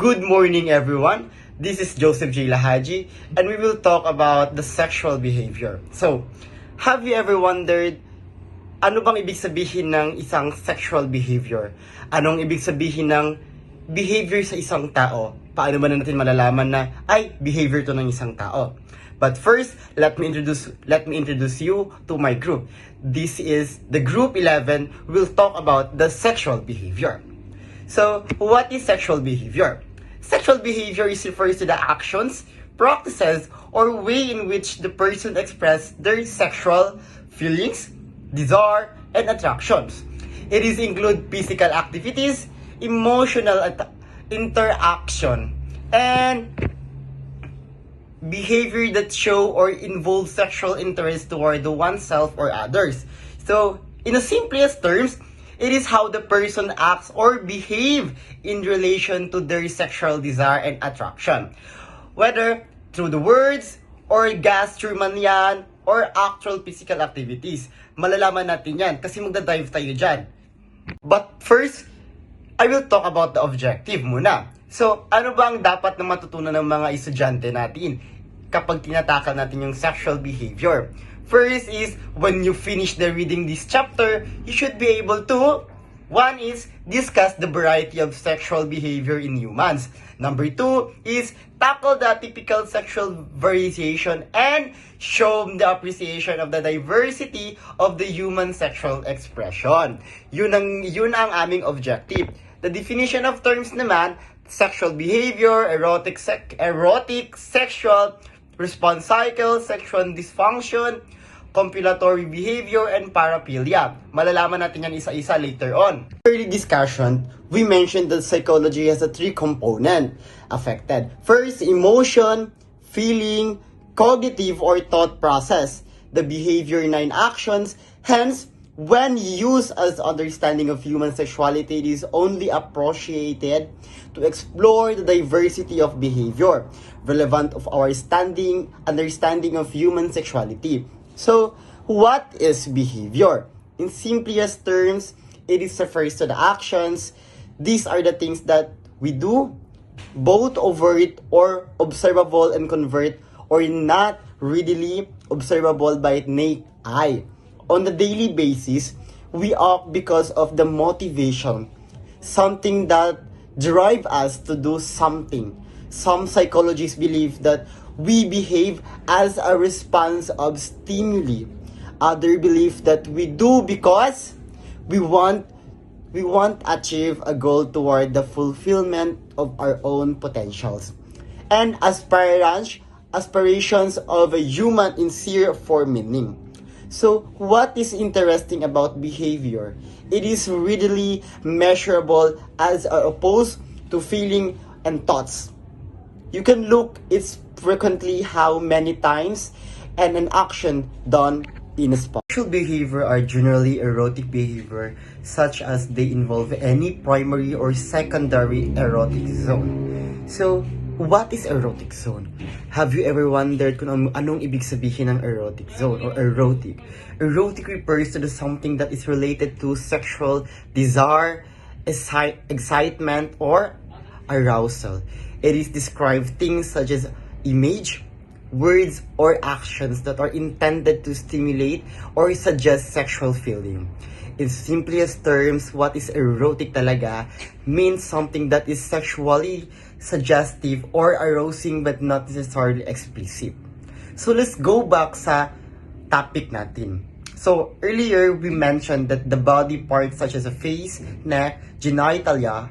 Good morning, everyone. This is Joseph J. Lahaji, and we will talk about the sexual behavior. So, have you ever wondered, ano bang ibig sabihin ng isang sexual behavior? Anong ibig sabihin ng behavior sa isang tao? Paano ba natin malalaman na, ay, behavior to ng isang tao? But first, let me introduce you to my group. This is the group 11. We'll talk about the sexual behavior. So, what is sexual behavior? Sexual behavior refers to the actions, practices, or way in which the person expresses their sexual feelings, desire, and attractions. It is include physical activities, emotional interaction, and behavior that show or involve sexual interest toward oneself or others. So, in the simplest terms, it is how the person acts or behave in relation to their sexual desire and attraction. Whether through the words, or gesture man yan, or actual physical activities. Malalaman natin yan kasi magdadive tayo dyan. But first, I will talk about the objective muna. So, ano ba ang dapat na matutunan ng mga estudyante natin kapag tinatakal natin yung sexual behavior? First is, when you finish the reading this chapter, you should be able to, one is, discuss the variety of sexual behavior in humans. Number two is, tackle the typical sexual variation and show the appreciation of the diversity of the human sexual expression. Yun ang aming objective. The definition of terms naman, sexual behavior, erotic, sexual, response cycle, sexual dysfunction, compilatory behavior, and paraphilia. Malalaman natin yan isa-isa later on. Early discussion, we mentioned that psychology has a three component affected. First, emotion, feeling, cognitive or thought process. The behavior 9 actions. Hence, when used as understanding of human sexuality, it is only appreciated to explore the diversity of behavior relevant of our understanding of human sexuality. So, what is behavior? In simplest terms, it refers to the actions. These are the things that we do, both overt or observable and covert, or not readily observable by naked eye. On the daily basis, we act because of the motivation, something that drive us to do something. Some psychologists believe that we behave as a response of stimuli. Others believe that we do because we want achieve a goal toward the fulfillment of our own potentials and aspirations of a human in search for meaning. So, what is interesting about behavior? It is readily measurable as opposed to feeling and thoughts. You can look it's frequently how many times and an action done in a spot. Sexual behavior are generally erotic behavior such as they involve any primary or secondary erotic zone. So, what is erotic zone? Have you ever wondered kung anong ibig sabihin ng erotic zone or erotic? Erotic refers to something that is related to sexual desire, excitement, or arousal. It is described things such as image, words, or actions that are intended to stimulate or suggest sexual feeling. In simplest terms, what is erotic talaga means something that is sexually suggestive or arousing but not necessarily explicit. So let's go back sa topic natin. So earlier we mentioned that the body parts such as a face, neck, genitalia,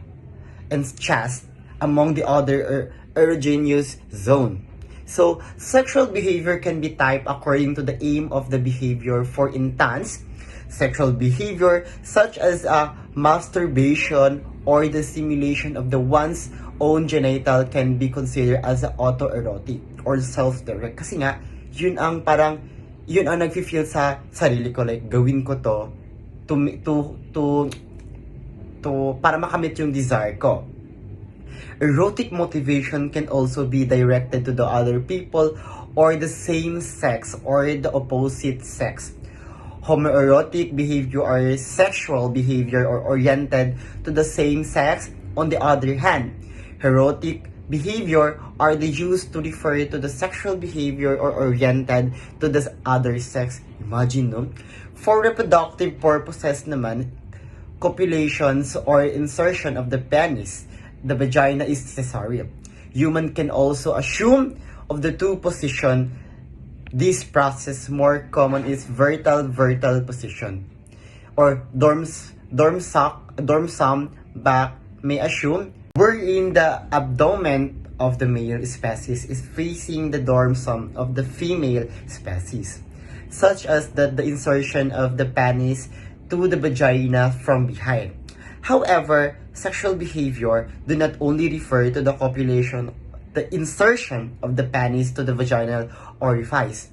and chest among the other erogenous zone. So sexual behavior can be typed according to the aim of the behavior. For instance, sexual behavior such as masturbation or the stimulation of the one's own genital can be considered as autoerotic or self-direct. Kasi nga, yun ang nag-feel sa sarili ko, like gawin ko to para makamit yung desire ko. Erotic motivation can also be directed to the other people or the same sex or the opposite sex. Homoerotic behavior or sexual behavior or oriented to the same sex. On the other hand, Erotic behavior are the used to refer to the sexual behavior or oriented to the other sex. Imagine, no? For reproductive purposes naman, copulations or insertion of the penis, the vagina is necessary. Human can also assume of the two position. This process more common is vertical position or dorsum back may assume, wherein the abdomen of the male species is facing the dorsum of the female species, such as that the insertion of the penis to the vagina from behind. However, sexual behavior do not only refer to the copulation, the insertion of the penis to the vaginal orifice.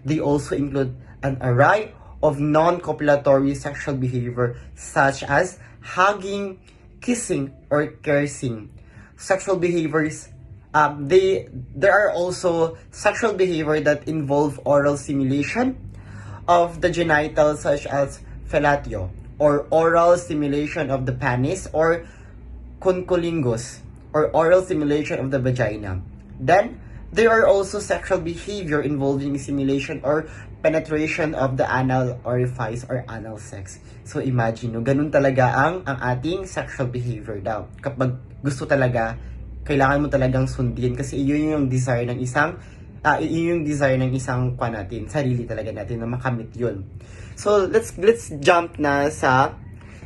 They also include an array of non-copulatory sexual behavior such as hugging, kissing, or caressing. Sexual behaviors, there are also sexual behavior that involve oral stimulation of the genitals such as fellatio, or oral stimulation of the penis, or cunnilingus, or oral stimulation of the vagina. Then, there are also sexual behavior involving stimulation or penetration of the anal orifice or anal sex. So imagine, no, ganun talaga ang ating sexual behavior daw. Kapag gusto talaga, kailangan mo talagang sundin kasi iyon yung desire ng isang sarili talaga natin na makamit yun. So let's jump na sa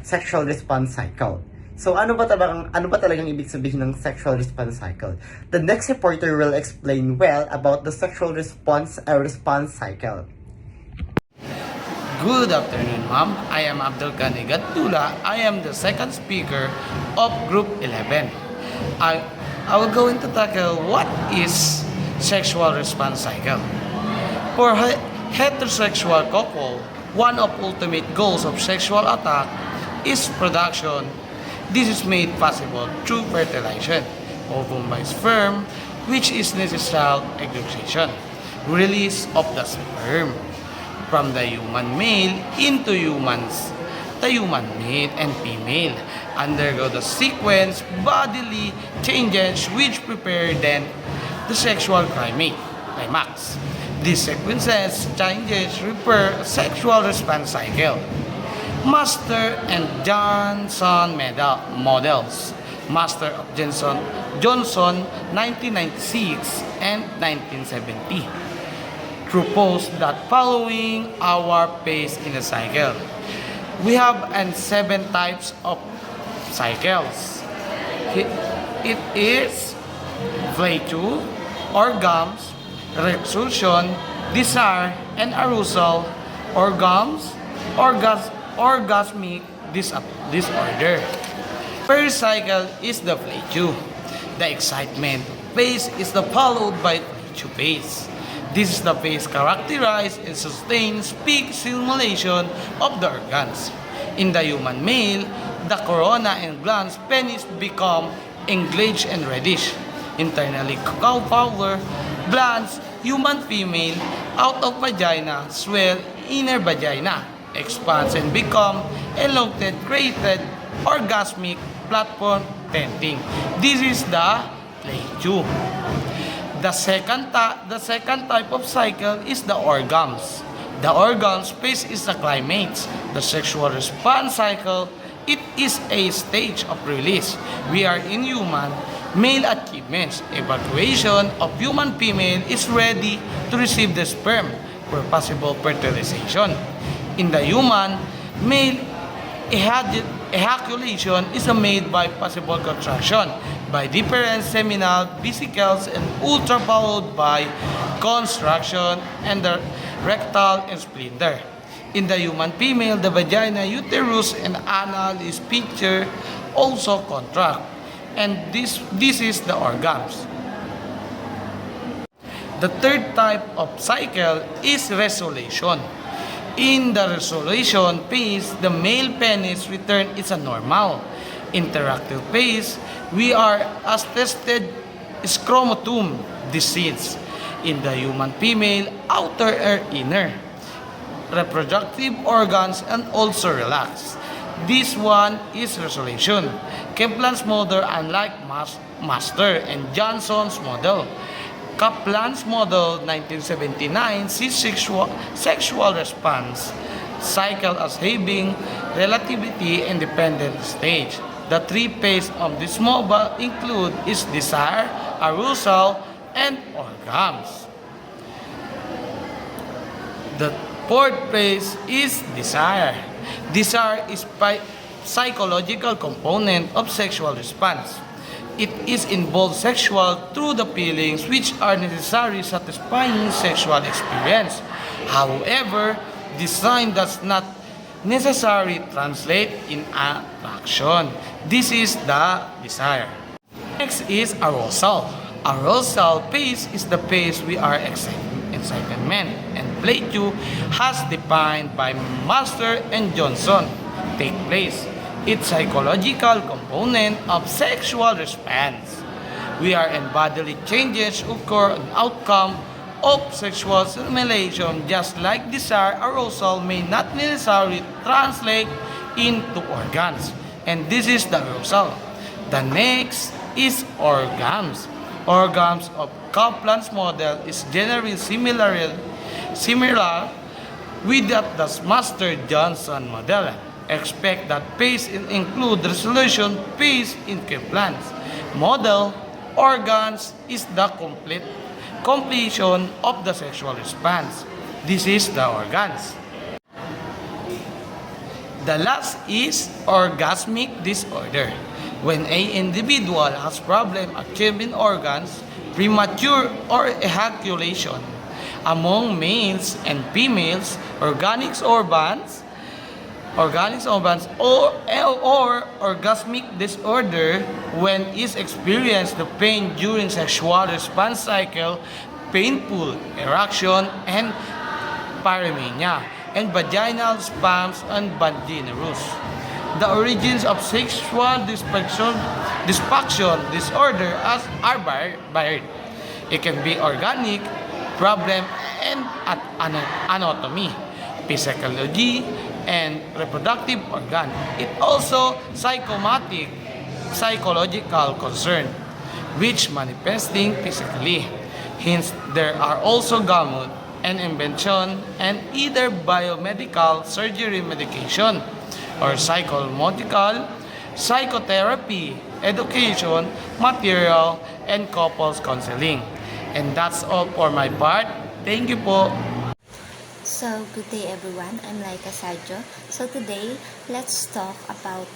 sexual response cycle. So ano ba talagang ibig sabihin ng sexual response cycle? The next reporter will explain well about the sexual response cycle. Good afternoon, ma'am. I am Abdul Ghani Gatula. I am the second speaker of Group 11. I will going to tackle what is sexual response cycle. For heterosexual couple, one of ultimate goals of sexual attack is production. This is made possible through fertilization, ovum by sperm, which is necessary egregation, release of the sperm from the human male into humans. The human male and female undergo the sequence bodily changes which prepare then the sexual climax. These sequences changes refer sexual response cycle. Master and Johnson models. Master of Johnson 1996 and 1970 proposed that following our phase in a cycle, we have 7 types of cycles. It is play-2, orgasms, resolution, desire, and arousal, orgasmic disorder. First cycle is the play-2. The excitement phase is followed by play-2 phase. This is the phase characterized and sustains peak stimulation of the organs. In the human male, the corona and glans penis become engaged and reddish. Internally cow power, glands, human female, out of vagina, swell, inner vagina, expands and become elongated, created, orgasmic platform tenting. This is the play-2. The second type of cycle is the orgasms. The orgasms phase is the climax. The sexual response cycle, it is a stage of release. We are in human male achievements. Evacuation of human female is ready to receive the sperm for possible fertilization. In the human male, ejaculation is made by possible contraction by different seminal vesicles and ultra followed by construction and the rectal and sphincter. In the human female, the vagina, uterus, and anal is picture also contract, and this is the orgasms. The third type of cycle is resolution. In the resolution phase, the male penis return is a normal. Interactive phase, we are as tested scrotum disease. In the human female, outer or inner. Reproductive organs and also relax. This one is resolution. Kaplan's model, unlike Master and Johnson's model. Kaplan's model 1979 sees sexual response cycle as having relativity independent stage. The three phases of this model include is desire, arousal, and orgasms. The fourth phase is desire. Desire is psychological component of sexual response. It is involved sexual through the feelings which are necessary satisfying sexual experience. However, design does not necessarily translate in attraction. This is the desire. Next is arousal. Arousal phase is the phase we are excitement and Plato has defined by Master and Johnson take place. Its psychological component of sexual response. We are in bodily changes occur an outcome of sexual stimulation just like desire arousal may not necessarily translate into organs. And this is the arousal. The next is orgasms. Orgasms of Kaplan's model is generally similar with that the Master Johnson model. Expect that phase include resolution phase in Kaplan's model. Organs is the completion of the sexual response. This is the organs. The last is orgasmic disorder. When an individual has problem achieving organs, premature or ejaculation. Among males and females, organic organs or orgasmic disorder when is experienced the pain during sexual response cycle, painful erection and pyromania, and vaginal spasms and vaginerus. The origins of sexual dysfunction disorder are varied. It can be organic problem and anatomy, physiology, and reproductive organ. It also psychosomatic, psychological concern, which manifesting physically. Hence, there are also gamut and invention and either biomedical surgery medication or psychomotical, psychotherapy, education, material, and couples counseling. And that's all for my part. Thank you po. So, good day everyone. I'm Laika Sadjo. So, today, let's talk about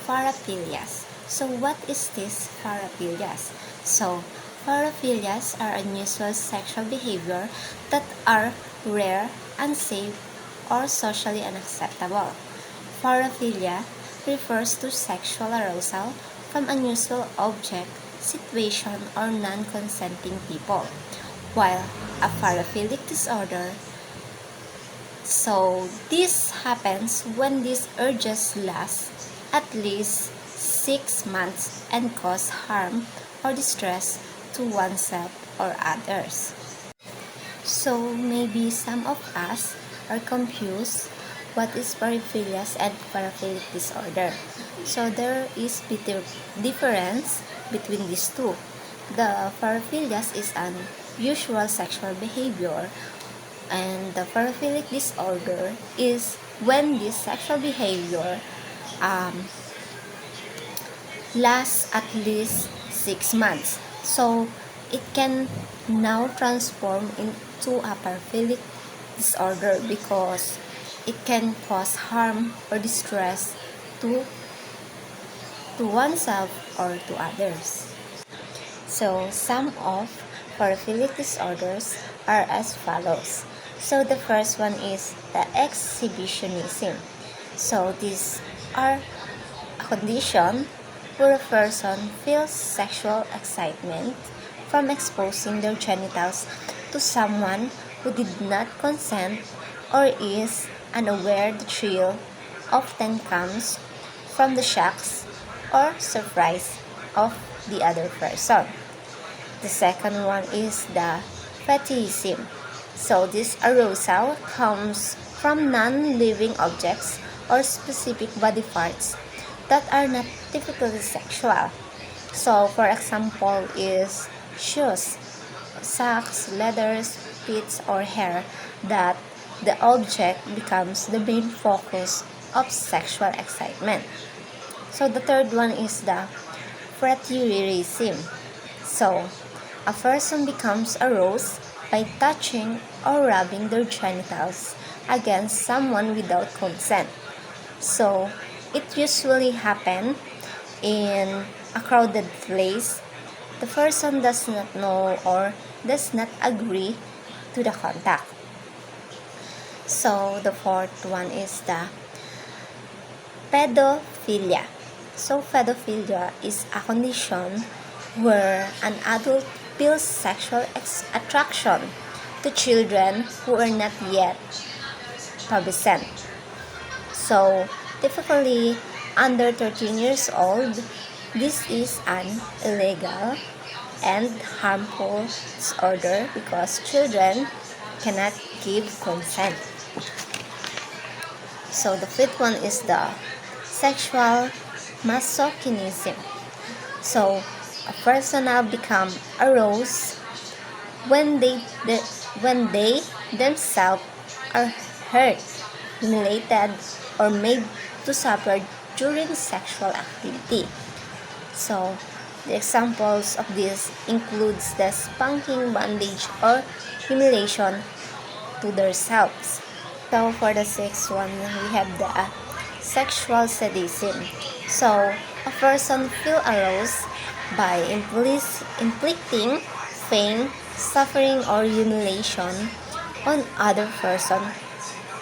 paraphilias. So, what is this paraphilias? So, paraphilias are unusual sexual behavior that are rare, unsafe, or socially unacceptable. Paraphilia refers to sexual arousal from unusual object, situation, or non-consenting people, while a paraphilic disorder. So, this happens when these urges last at least 6 months and cause harm or distress to oneself or others. So, maybe some of us are confused what is paraphilias and paraphilic disorder. So, there is difference between these two. The paraphilias is an usual sexual behavior, and the paraphilic disorder is when this sexual behavior lasts at least 6 months. So, it can now transform into a paraphilic disorder because it can cause harm or distress to oneself or to others. So, some of paraphilic disorders are as follows. So, the first one is the exhibitionism. So, these are a condition where a person feels sexual excitement from exposing their genitals to someone who did not consent or is unaware. The thrill often comes from the shocks or surprise of the other person. The second one is the fetishism. So this arousal comes from non-living objects or specific body parts that are not typically sexual. So, for example, is shoes, socks, leathers, pits, or hair that the object becomes the main focus of sexual excitement. So, the third one is the fretteurism. So, a person becomes aroused by touching or rubbing their genitals against someone without consent. So, it usually happens in a crowded place. The person does not know or does not agree to the contact. So, the fourth one is the pedophilia. So, pedophilia is a condition where an adult feels sexual attraction to children who are not yet pubescent. So, typically under 13 years old, this is an illegal and harmful disorder because children cannot give consent. So, the fifth one is the sexual masochism. So, a person now become aroused when they themselves are hurt, humiliated, or made to suffer during sexual activity. So, the examples of this includes the spanking, bondage, or humiliation to themselves. So, for the sixth one, we have the sexual sadism. So, a person feel aroused by inflicting pain, suffering, or humiliation on other person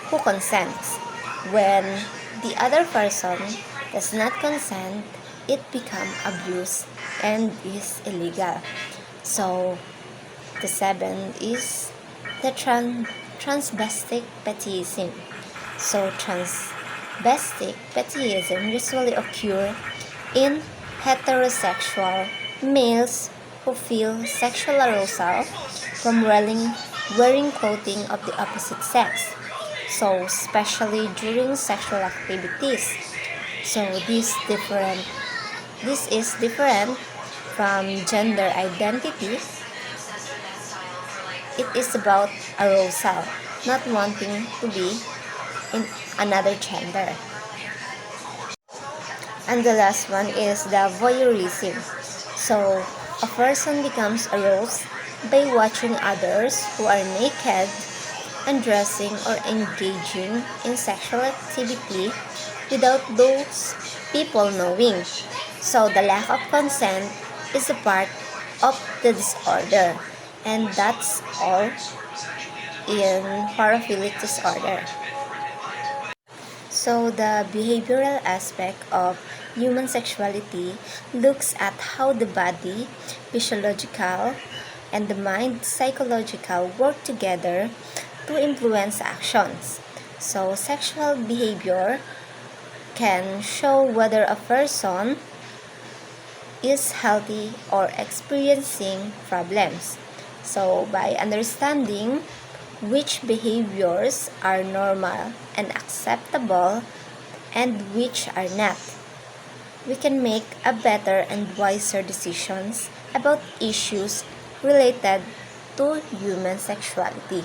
who consents. When the other person does not consent, it becomes abuse and is illegal. So, the seventh is the transvestic fetishism. So, transvestic fetishism usually occur in heterosexual males who feel sexual arousal from wearing clothing of the opposite sex. So, especially during sexual activities. So, this is different from gender identity. It is about arousal, not wanting to be in another gender. And the last one is the voyeurism. So, a person becomes aroused by watching others who are naked, undressing, or engaging in sexual activity without those people knowing. So, the lack of consent is a part of the disorder. And that's all in paraphilic disorder. So, the behavioral aspect of human sexuality looks at how the body, physiological, and the mind, psychological, work together to influence actions. So, sexual behavior can show whether a person is healthy or experiencing problems. So, by understanding which behaviors are normal and acceptable and which are not, we can make a better and wiser decisions about issues related to human sexuality.